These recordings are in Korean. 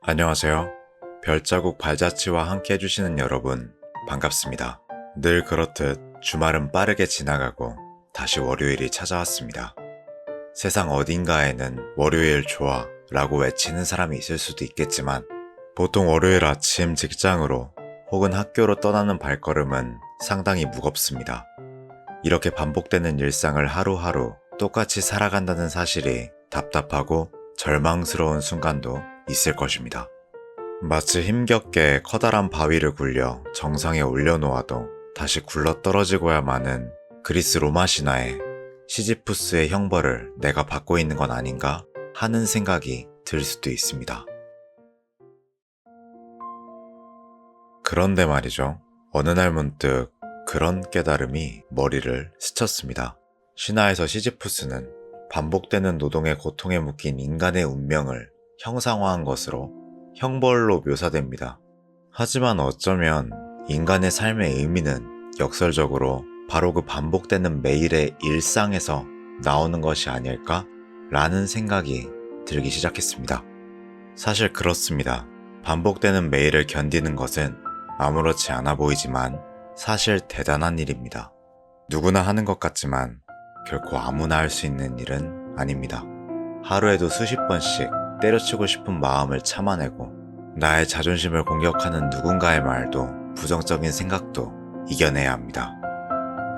안녕하세요. 별자국 발자취와 함께 해주시는 여러분, 반갑습니다. 늘 그렇듯 주말은 빠르게 지나가고 다시 월요일이 찾아왔습니다. 세상 어딘가에는 월요일 좋아 라고 외치는 사람이 있을 수도 있겠지만 보통 월요일 아침 직장으로 혹은 학교로 떠나는 발걸음은 상당히 무겁습니다. 이렇게 반복되는 일상을 하루하루 똑같이 살아간다는 사실이 답답하고 절망스러운 순간도 있을 것입니다. 마치 힘겹게 커다란 바위를 굴려 정상에 올려놓아도 다시 굴러떨어지고야 마는 그리스 로마 신화의 시지푸스의 형벌을 내가 받고 있는 건 아닌가 하는 생각이 들 수도 있습니다. 그런데 말이죠. 어느 날 문득 그런 깨달음이 머리를 스쳤습니다. 신화에서 시지푸스는 반복되는 노동의 고통에 묶인 인간의 운명을 형상화한 것으로 형벌로 묘사됩니다. 하지만 어쩌면 인간의 삶의 의미는 역설적으로 바로 그 반복되는 매일의 일상에서 나오는 것이 아닐까? 라는 생각이 들기 시작했습니다. 사실 그렇습니다. 반복되는 매일을 견디는 것은 아무렇지 않아 보이지만 사실 대단한 일입니다. 누구나 하는 것 같지만 결코 아무나 할 수 있는 일은 아닙니다. 하루에도 수십 번씩 때려치고 싶은 마음을 참아내고 나의 자존심을 공격하는 누군가의 말도 부정적인 생각도 이겨내야 합니다.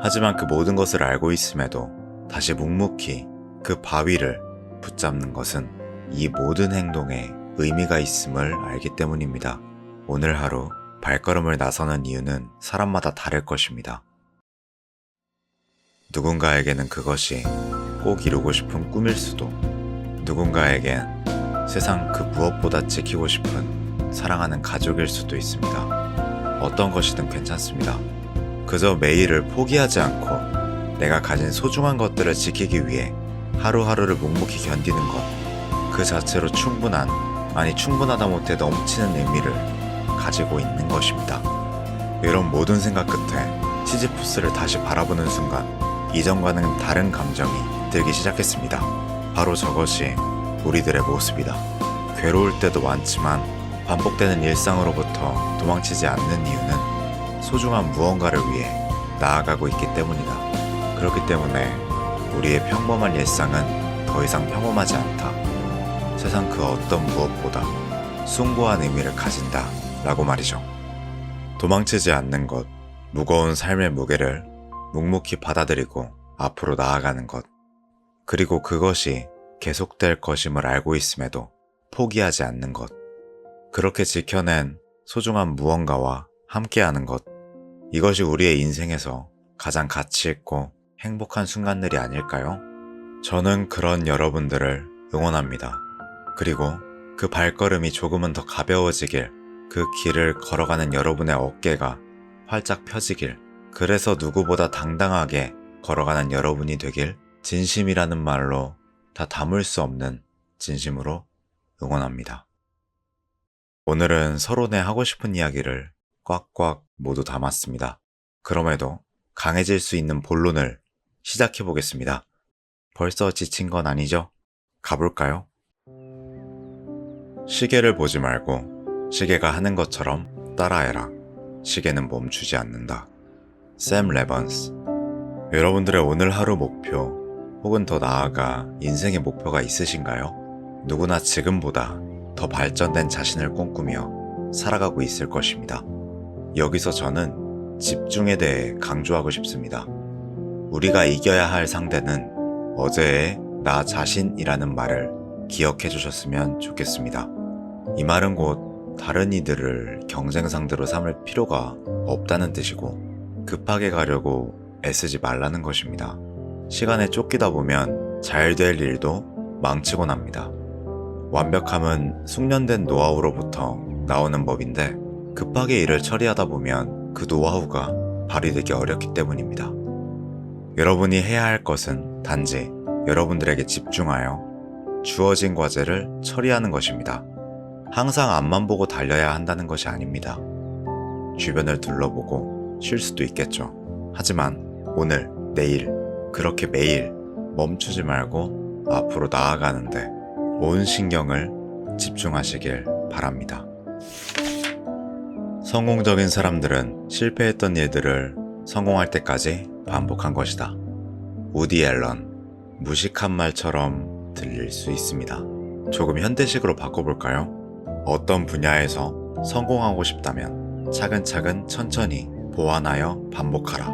하지만 그 모든 것을 알고 있음에도 다시 묵묵히 그 바위를 붙잡는 것은 이 모든 행동에 의미가 있음을 알기 때문입니다. 오늘 하루 발걸음을 나서는 이유는 사람마다 다를 것입니다. 누군가에게는 그것이 꼭 이루고 싶은 꿈일 수도, 누군가에겐 세상 그 무엇보다 지키고 싶은 사랑하는 가족일 수도 있습니다. 어떤 것이든 괜찮습니다. 그저 매일을 포기하지 않고 내가 가진 소중한 것들을 지키기 위해 하루하루를 묵묵히 견디는 것, 그 자체로 충분하다 못해 넘치는 의미를 가지고 있는 것입니다. 이런 모든 생각 끝에 시지푸스를 다시 바라보는 순간 이전과는 다른 감정이 들기 시작했습니다. 바로 저것이 우리들의 모습이다. 괴로울 때도 많지만 반복되는 일상으로부터 도망치지 않는 이유는 소중한 무언가를 위해 나아가고 있기 때문이다. 그렇기 때문에 우리의 평범한 일상은 더 이상 평범하지 않다. 세상 그 어떤 무엇보다 숭고한 의미를 가진다 라고 말이죠. 도망치지 않는 것, 무거운 삶의 무게를 묵묵히 받아들이고 앞으로 나아가는 것, 그리고 그것이 계속될 것임을 알고 있음에도 포기하지 않는 것, 그렇게 지켜낸 소중한 무언가와 함께하는 것, 이것이 우리의 인생에서 가장 가치 있고 행복한 순간들이 아닐까요? 저는 그런 여러분들을 응원합니다. 그리고 그 발걸음이 조금은 더 가벼워지길, 그 길을 걸어가는 여러분의 어깨가 활짝 펴지길, 그래서 누구보다 당당하게 걸어가는 여러분이 되길 진심이라는 말로 다 담을 수 없는 진심으로 응원합니다. 오늘은 서론에 하고 싶은 이야기를 꽉꽉 모두 담았습니다. 그럼에도 강해질 수 있는 본론을 시작해 보겠습니다. 벌써 지친 건 아니죠? 가볼까요? 시계를 보지 말고 시계가 하는 것처럼 따라해라. 시계는 멈추지 않는다. 샘 레번스. 여러분들의 오늘 하루 목표 혹은 더 나아가 인생의 목표가 있으신가요? 누구나 지금보다 더 발전된 자신을 꿈꾸며 살아가고 있을 것입니다. 여기서 저는 집중에 대해 강조하고 싶습니다. 우리가 이겨야 할 상대는 어제의 나 자신이라는 말을 기억해 주셨으면 좋겠습니다. 이 말은 곧 다른 이들을 경쟁 상대로 삼을 필요가 없다는 뜻이고 급하게 가려고 애쓰지 말라는 것입니다. 시간에 쫓기다 보면 잘 될 일도 망치곤 합니다. 완벽함은 숙련된 노하우로부터 나오는 법인데 급하게 일을 처리하다 보면 그 노하우가 발휘되기 어렵기 때문입니다. 여러분이 해야 할 것은 단지 여러분들에게 집중하여 주어진 과제를 처리하는 것입니다. 항상 앞만 보고 달려야 한다는 것이 아닙니다. 주변을 둘러보고 쉴 수도 있겠죠. 하지만 오늘, 내일, 그렇게 매일 멈추지 말고 앞으로 나아가는데 온 신경을 집중하시길 바랍니다. 바랍니다. 성공적인 사람들은 실패했던 일들을 성공할 때까지 반복한 것이다. 우디 앨런. 무식한 말처럼 들릴 수 있습니다. 조금 현대식으로 바꿔볼까요? 어떤 분야에서 성공하고 싶다면 차근차근 천천히 보완하여 반복하라.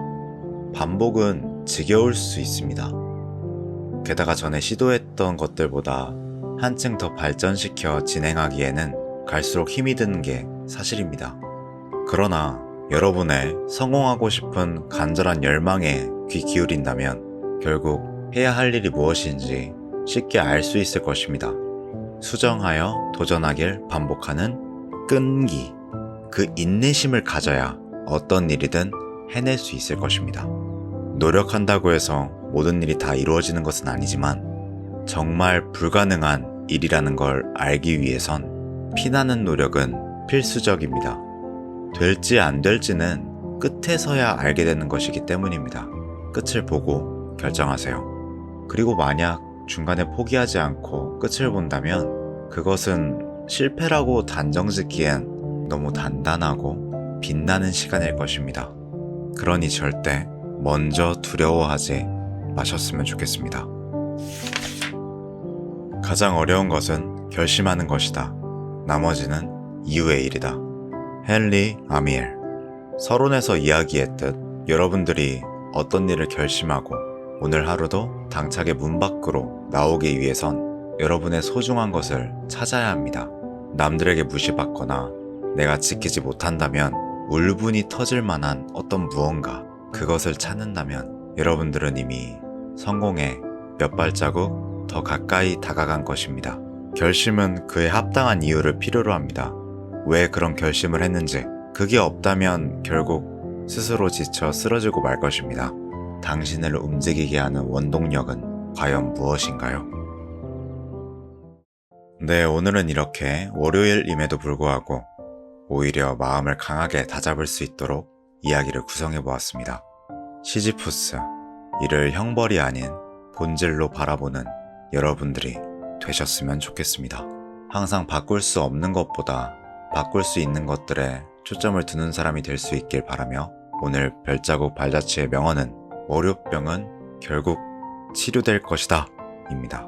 반복은 지겨울 수 있습니다. 게다가 전에 시도했던 것들보다 한층 더 발전시켜 진행하기에는 갈수록 힘이 드는 게 사실입니다. 그러나 여러분의 성공하고 싶은 간절한 열망에 귀 기울인다면 결국 해야 할 일이 무엇인지 쉽게 알 수 있을 것입니다. 수정하여 도전하길 반복하는 끈기, 그 인내심을 가져야 어떤 일이든 해낼 수 있을 것입니다. 노력한다고 해서 모든 일이 다 이루어지는 것은 아니지만 정말 불가능한 일이라는 걸 알기 위해선 피나는 노력은 필수적입니다. 될지 안 될지는 끝에서야 알게 되는 것이기 때문입니다. 끝을 보고 결정하세요. 그리고 만약 중간에 포기하지 않고 끝을 본다면 그것은 실패라고 단정짓기엔 너무 단단하고 빛나는 시간일 것입니다. 그러니 절대 먼저 두려워하지 마셨으면 좋겠습니다. 가장 어려운 것은 결심하는 것이다. 나머지는 이후의 일이다. 헨리 아미엘. 서론에서 이야기했듯 여러분들이 어떤 일을 결심하고 오늘 하루도 당차게 문 밖으로 나오기 위해선 여러분의 소중한 것을 찾아야 합니다. 남들에게 무시받거나 내가 지키지 못한다면 울분이 터질 만한 어떤 무언가, 그것을 찾는다면 여러분들은 이미 성공에 몇 발자국 더 가까이 다가간 것입니다. 결심은 그에 합당한 이유를 필요로 합니다. 왜 그런 결심을 했는지, 그게 없다면 결국 스스로 지쳐 쓰러지고 말 것입니다. 당신을 움직이게 하는 원동력은 과연 무엇인가요? 네, 오늘은 이렇게 월요일임에도 불구하고 오히려 마음을 강하게 다잡을 수 있도록 이야기를 구성해 보았습니다. 시지푸스, 일을 형벌이 아닌 본질로 바라보는 여러분들이 되셨으면 좋겠습니다. 항상 바꿀 수 없는 것보다 바꿀 수 있는 것들에 초점을 두는 사람이 될 수 있길 바라며 오늘 별자국 발자취의 명언은 월요병은 결국 치료될 것이다 입니다.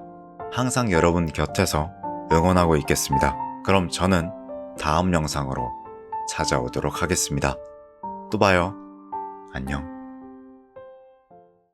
항상 여러분 곁에서 응원하고 있겠습니다. 그럼 저는 다음 영상으로 찾아오도록 하겠습니다. 또 봐요. 안녕.